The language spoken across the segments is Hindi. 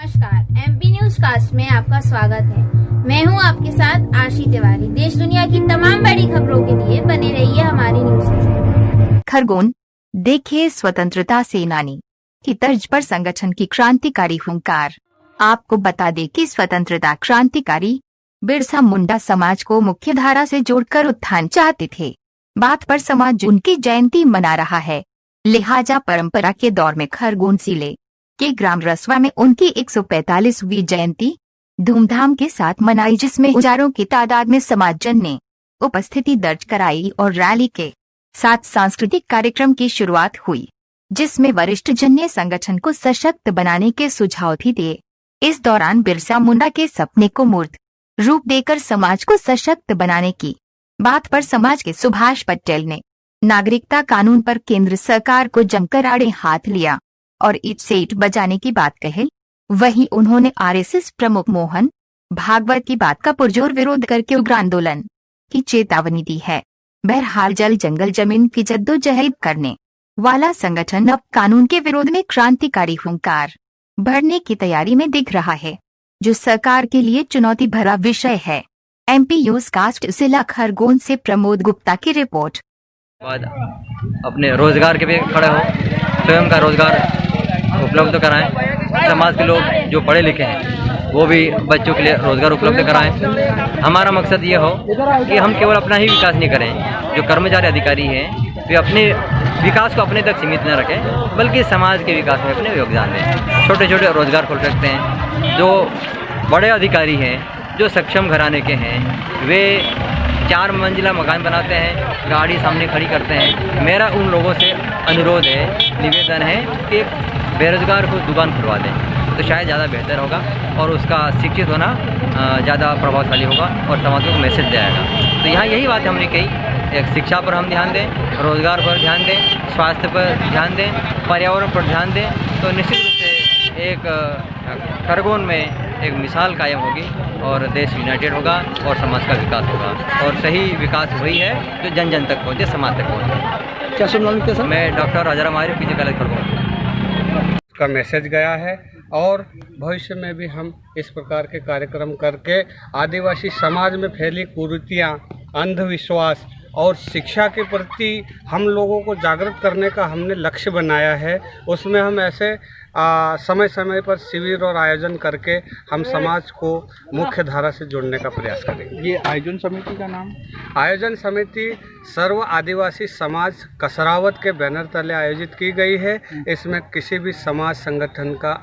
नमस्कार, एमपी न्यूज कास्ट में आपका स्वागत है। मैं हूं आपके साथ आशी तिवारी। देश दुनिया की तमाम बड़ी खबरों के लिए बने रहिए हमारी न्यूज के साथ। खरगोन, देखिए स्वतंत्रता सेनानी की तर्ज पर संगठन की क्रांतिकारी हुंकार। आपको बता दें कि स्वतंत्रता क्रांतिकारी बिरसा मुंडा समाज को मुख्य धारा से जोड़कर उत्थान चाहते थे। बात पर समाज उनकी जयंती मना रहा है, लिहाजा परंपरा के दौर में खरगोन जिले के ग्राम रसवा में उनकी 145वीं जयंती धूमधाम के साथ मनाई, जिसमें हजारों की तादाद में समाजजन ने उपस्थिति दर्ज कराई और रैली के साथ सांस्कृतिक कार्यक्रम की शुरुआत हुई, जिसमें वरिष्ठ जन ने संगठन को सशक्त बनाने के सुझाव भी दिए। इस दौरान बिरसा मुंडा के सपने को मूर्त रूप देकर समाज को सशक्त बनाने की बात पर समाज के सुभाष पटेल ने नागरिकता कानून पर केंद्र सरकार को जमकर आड़े हाथ लिया और ईट से ईट बजाने की बात कही। वहीं उन्होंने आरएसएस प्रमुख मोहन भागवत की बात का पुरजोर विरोध करके उग्र आंदोलन की चेतावनी दी है। बहरहाल जल जंगल जमीन की जद्दोजहद करने वाला संगठन अब कानून के विरोध में क्रांतिकारी हुंकार भरने की तैयारी में दिख रहा है, जो सरकार के लिए चुनौती भरा विषय है। एमपी न्यूज कास्ट जिला खरगोन से प्रमोद गुप्ता की रिपोर्ट। अपने रोजगार के भी खड़े हो, स्वयं का रोजगार उपलब्ध कराएं। समाज के लोग जो पढ़े लिखे हैं वो भी बच्चों के लिए रोजगार उपलब्ध कराएं। हमारा मकसद ये हो कि हम केवल अपना ही विकास नहीं करें, जो कर्मचारी अधिकारी हैं वे अपने विकास को अपने तक सीमित न रखें, बल्कि समाज के विकास में अपने योगदान दें। छोटे छोटे रोजगार खोल सकते हैं। जो बड़े अधिकारी हैं, जो सक्षम घराने के हैं, वे 4 मंजिला मकान बनाते हैं, गाड़ी सामने खड़ी करते हैं। मेरा उन लोगों से अनुरोध है, निवेदन है कि बेरोजगार को दुकान खुलवा दें, तो शायद ज़्यादा बेहतर होगा और उसका शिक्षित होना ज़्यादा प्रभावशाली होगा और समाज को मैसेज जाएगा। तो यहाँ यही बात हमने कही, एक शिक्षा पर हम ध्यान दें, रोजगार पर ध्यान दें, स्वास्थ्य पर ध्यान दें, पर्यावरण पर ध्यान दें, तो निश्चित रूप से एक खरगोन में एक मिसाल कायम होगी और देश यूनाइटेड होगा और समाज का विकास होगा। और सही विकास वही है जो जन जन तक पहुँचे, समाज तक पहुँचे। क्या शुभ नाम लिखते सर? मैं डॉक्टर राजाराम आर्य, पीजी कॉलेज खरगोन का मैसेज गया है और भविष्य में भी हम इस प्रकार के कार्यक्रम करके आदिवासी समाज में फैली कुरीतियाँ, अंधविश्वास और शिक्षा के प्रति हम लोगों को जागृत करने का हमने लक्ष्य बनाया है। उसमें हम ऐसे समय समय पर शिविर और आयोजन करके हम समाज को मुख्य धारा से जोड़ने का प्रयास करेंगे। ये आयोजन समिति का नाम? आयोजन समिति सर्व आदिवासी समाज कसरावत के बैनर तले आयोजित की गई है। इसमें किसी भी समाज संगठन का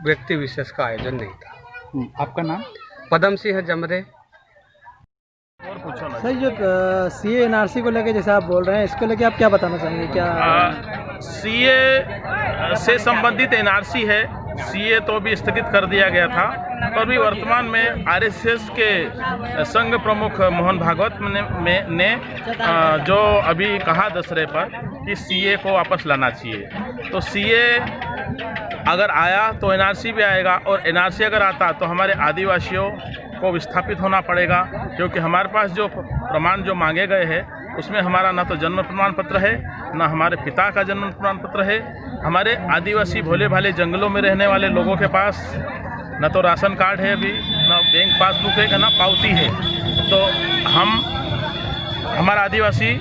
व्यक्ति विशेष का आयोजन नहीं था। आपका नाम? पदम सिंह जमरे। सर, जो सीए एनआरसी को लेकर जैसे आप बोल रहे हैं, इसको लेकर आप क्या बताना चाहेंगे? क्या सीए से संबंधित एनआरसी है, सीए तो भी स्थगित कर दिया गया था, पर भी वर्तमान में आरएसएस के संघ प्रमुख मोहन भागवत ने जो अभी कहा दसरे पर कि सीए को वापस लाना चाहिए। तो सीए अगर आया तो एनआरसी भी आएगा, और एनआरसी अगर आता तो हमारे आदिवासियों को विस्थापित होना पड़ेगा, क्योंकि हमारे पास जो प्रमाण जो मांगे गए हैं उसमें हमारा ना तो जन्म प्रमाण पत्र है, ना हमारे पिता का जन्म प्रमाण पत्र है। हमारे आदिवासी भोले भाले जंगलों में रहने वाले लोगों के पास ना तो राशन कार्ड है अभी, ना बैंक पासबुक है, ना पावती है। तो हमारा आदिवासी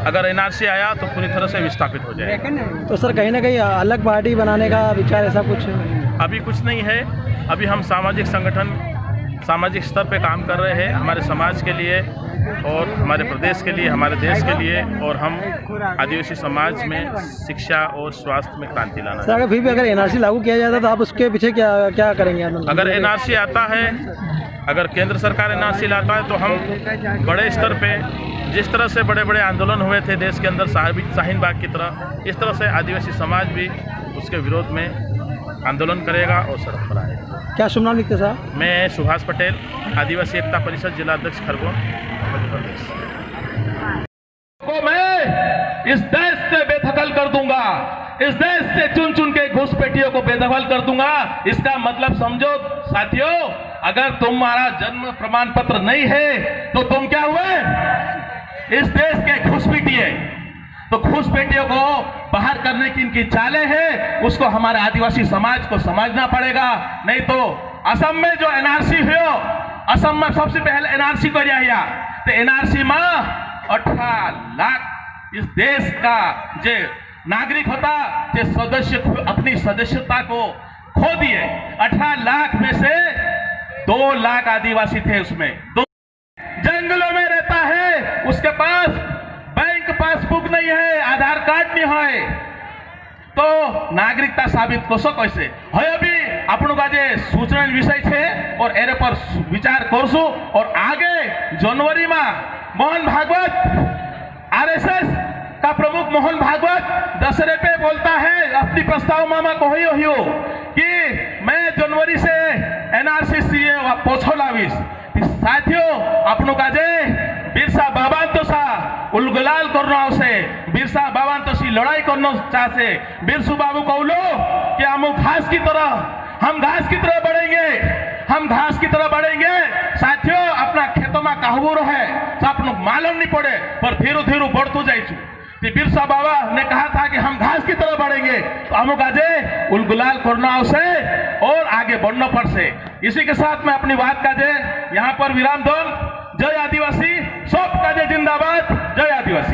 अगर एनआरसी आया तो पूरी तरह से विस्थापित हो जाएगा। तो सर, कहीं ना कहीं अलग पार्टी बनाने का विचार ऐसा कुछ? अभी कुछ नहीं है। अभी हम सामाजिक संगठन, सामाजिक स्तर पे काम कर रहे हैं, हमारे समाज के लिए और हमारे प्रदेश के लिए, हमारे देश के लिए, और हम आदिवासी समाज में शिक्षा और स्वास्थ्य में क्रांति लाना। सर, फिर भी अगर एनआरसी लागू किया जाता तो आप उसके पीछे क्या करेंगे? अगर एनआरसी आता है, अगर केंद्र सरकार एनआरसी लाता है तो हम बड़े स्तर पे, जिस तरह से बड़े बड़े आंदोलन हुए थे देश के अंदर शाहीन बाग की तरह, इस तरह से आदिवासी समाज भी उसके विरोध में आंदोलन करेगा और सड़क पर आएगा। क्या शुभ नाम लिखते सर? मैं सुभाष पटेल, आदिवासी एकता परिषद जिला अध्यक्ष खरगोन, मध्य प्रदेश। को मैं इस देश से बेदखल कर दूंगा, इस देश से चुन चुन के घुसपैठियों को बेदखल कर दूंगा। इसका मतलब समझो साथियों, अगर तुम्हारा जन्म प्रमाण पत्र नहीं है तो तुम क्या हुए? इस देश के घुसपैठिए। तो घुसपैठियों को बाहर करने की इनकी चालें हैं, उसको हमारे आदिवासी समाज को समझना पड़ेगा। नहीं तो असम में जो एनआरसी हुआ, असम में सबसे पहले एनआरसी को रिया तो एनआरसी में 18 लाख इस देश का जो नागरिक होता जो सदस्य अपनी सदस्यता को खो दिए। 18 लाख में से 2 लाख आदिवासी थे, उसमें 2 जंगलों में रहता है, उसके पास बैंक पासबुक नहीं है, आधार कार्ड नहीं है, तो नागरिकता साबित करशो कैसे? है अभी આપણું આજે સૂચના વિષય છે और एरे पर विचार करशु। और आगे जनवरी में मोहन भागवत आरएसएस का प्रमुख मोहन भागवत दशहरे पे बोलता है अपनी प्रस्ताव में कहो कि मैं जनवरी से एनआरसी सीए पोछो लावीश। साथियों આપણું કાજે बिरसा बाबा तो सा उलगलाल करना आवश्य, बिरसा बाबा तो सी लड़ाई करना चाहते। बिरसू बाबू कहलो कि हम घास की तरह बढ़ेंगे, हम घास की तरह बढ़ेंगे। साथियों अपना खेतों में कहबू रहे तो आपको मालूम नहीं पड़े, पर धीरे धीरे बढ़तू जाइए। बिरसा बाबा ने कहा था कि हम घास की तरह बढ़ेंगे, तो अमुक आजे उलगुलाल करना आवश्य और आगे बढ़ना पड़से। इसी के साथ मैं अपनी बात का जे यहाँ पर विराम दूं। जय आदिवासी, सब का जय जिंदाबाद, जय आदिवासी।